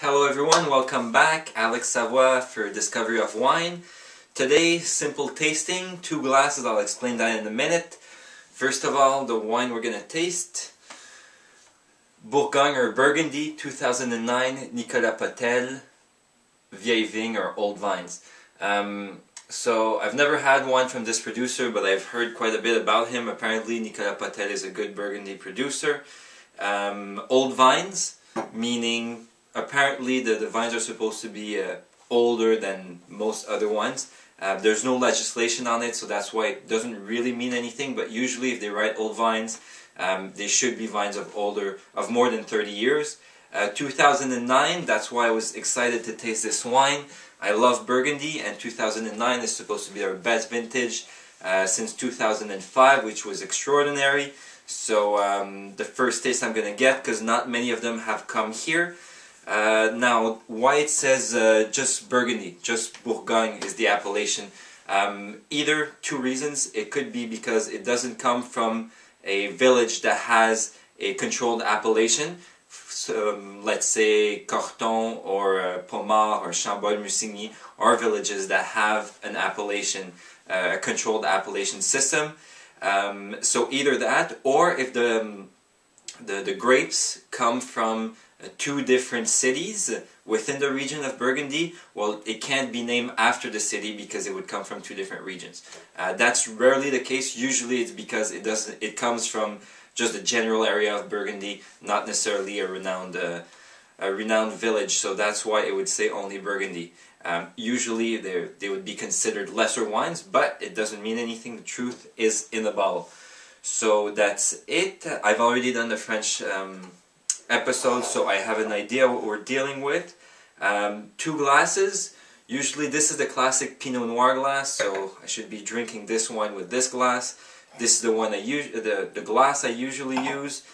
Hello everyone, welcome back. Alex Savoy for Discovery of Wine. Today, simple tasting, 2 glasses, I'll explain that in a minute. First of all, the wine we're going to taste. Bourgogne or Burgundy, 2009, Nicolas Potel Vieilles or Old Vines. So I've never had one from this producer, but I've heard quite a bit about him. Apparently Nicolas Potel is a good Burgundy producer. Old vines, meaning apparently the vines are supposed to be older than most other wines. There's no legislation on it, so that's why it doesn't really mean anything, but usually if they write old vines, they should be vines of more than 30 years. 2009, that's why I was excited to taste this wine. I love Burgundy, and 2009 is supposed to be our best vintage since 2005, which was extraordinary. So the first taste I'm going to get, because not many of them have come here. Now, why it says just Burgundy, just Bourgogne is the appellation. Either 2 reasons. It could be because it doesn't come from a village that has a controlled appellation. So, let's say Corton or Pommard or Chambol-Musigny are villages that have an appellation, a controlled appellation system. So either that, or if the grapes come from 2 different cities within the region of Burgundy, well, it can't be named after the city because it would come from 2 different regions. That's rarely the case. Usually it's because it comes from just the general area of Burgundy, not necessarily a renowned village. So that's why it would say only Burgundy. Usually they would be considered lesser wines, but it doesn't mean anything. The truth is in the bottle. So that's it. I've already done the French episode, so I have an idea what we're dealing with. 2 glasses. Usually this is the classic Pinot Noir glass, so I should be drinking this wine with this glass. This is the one the glass I usually use,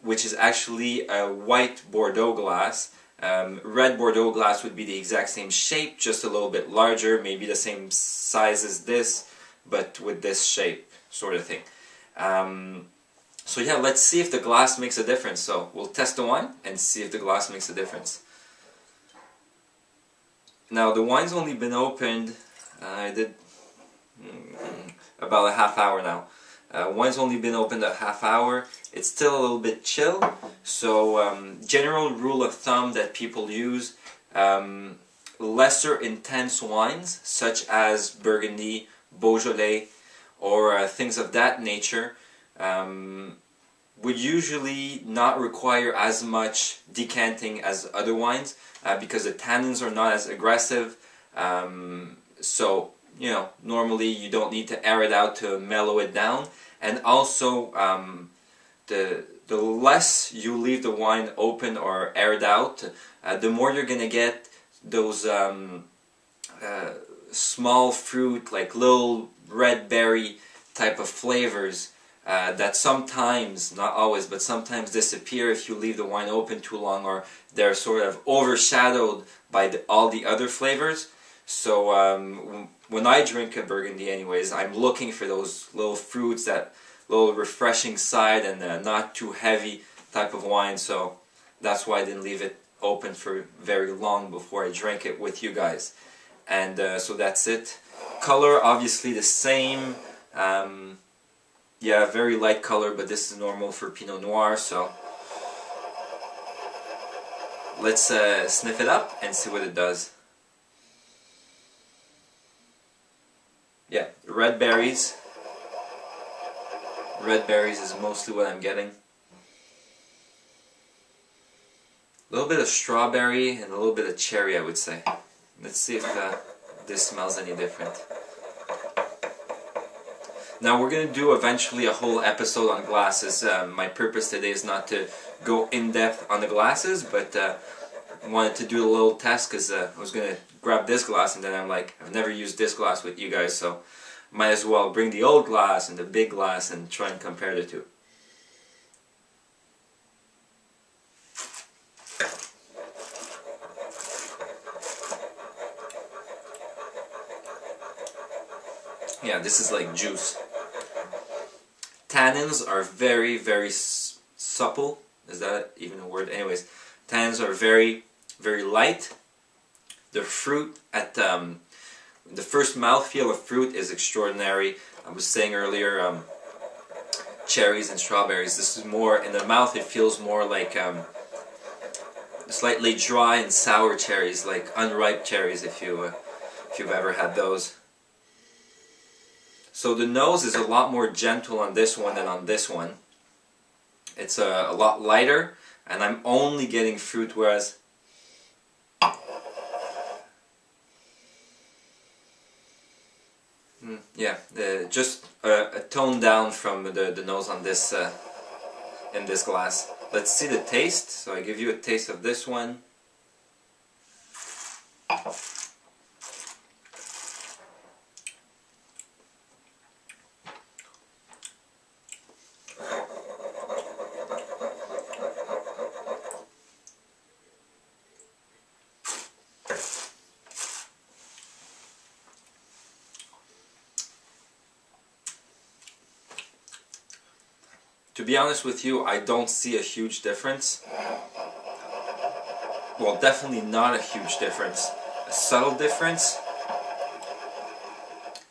which is actually a white Bordeaux glass. Red Bordeaux glass would be the exact same shape, just a little bit larger, maybe the same size as this, but with this shape, sort of thing. So yeah, let's see if the glass makes a difference. So we'll test the wine and see if the glass makes a difference. Now the wine's only been opened, I did about a half hour now. Wine's only been opened a half hour. It's still a little bit chill. So general rule of thumb that people use, lesser intense wines such as Burgundy, Beaujolais, or things of that nature would usually not require as much decanting as other wines because the tannins are not as aggressive. So, you know, normally you don't need to air it out to mellow it down. And also, the less you leave the wine open or aired out, the more you're going to get those small fruit, like little red berry type of flavors that sometimes, not always, but sometimes disappear if you leave the wine open too long, or they're sort of overshadowed by all the other flavors. So when I drink a Burgundy anyways, I'm looking for those little fruits, that little refreshing side, and not too heavy type of wine. So that's why I didn't leave it open for very long before I drank it with you guys. And so that's it. Color, obviously the same. Yeah, very light color, but this is normal for Pinot Noir. So let's sniff it up and see what it does. Yeah, red berries. Red berries is mostly what I'm getting. A little bit of strawberry and a little bit of cherry, I would say. Let's see if this smells any different. Now we're going to do eventually a whole episode on glasses. My purpose today is not to go in depth on the glasses, but I wanted to do a little test because I was going to grab this glass and then I'm like, I've never used this glass with you guys, so might as well bring the old glass and the big glass and try and compare the 2. Yeah, this is like juice. Tannins are very, very supple. Is that even a word? Anyways, tannins are very, very light. The fruit at the first mouthfeel of fruit is extraordinary. I was saying earlier, cherries and strawberries. This is more in the mouth. It feels more like slightly dry and sour cherries, like unripe cherries, if you've ever had those. So the nose is a lot more gentle on this one than on this one. It's a lot lighter, and I'm only getting fruit, whereas yeah, just a tone down from the nose on this in this glass. Let's see the taste. So I give you a taste of this one. To be honest with you, I don't see a huge difference. Well, definitely not a huge difference. A subtle difference.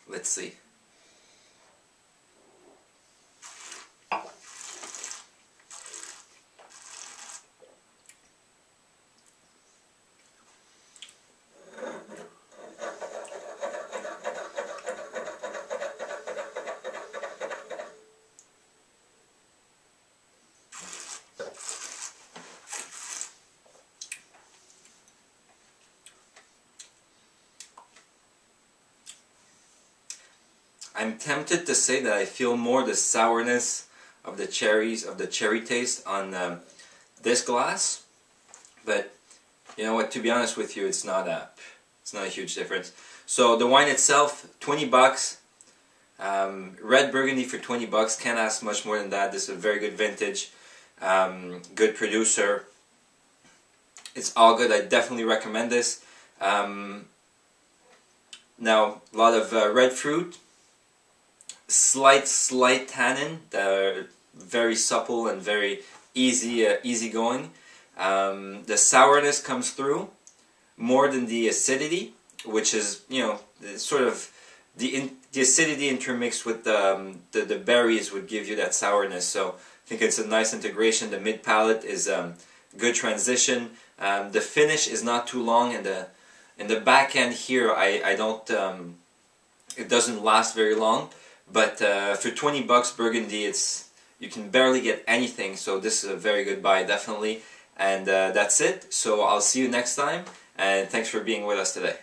Let's see. I'm tempted to say that I feel more the sourness of the cherries, of the cherry taste on this glass, but you know what? To be honest with you, it's not a huge difference. So the wine itself, 20 bucks. Red Burgundy for 20 bucks. Can't ask much more than that. This is a very good vintage, good producer. It's all good. I definitely recommend this. Now, a lot of red fruit. Slight tannin, very supple and very easy going. The sourness comes through more than the acidity, which is, you know, sort of the acidity intermixed with the berries would give you that sourness. So I think it's a nice integration. The mid palate is good transition. The finish is not too long, and the back end here, I don't. It doesn't last very long. But for 20 bucks Burgundy, you can barely get anything, so this is a very good buy, definitely. And that's it. So I'll see you next time, and thanks for being with us today.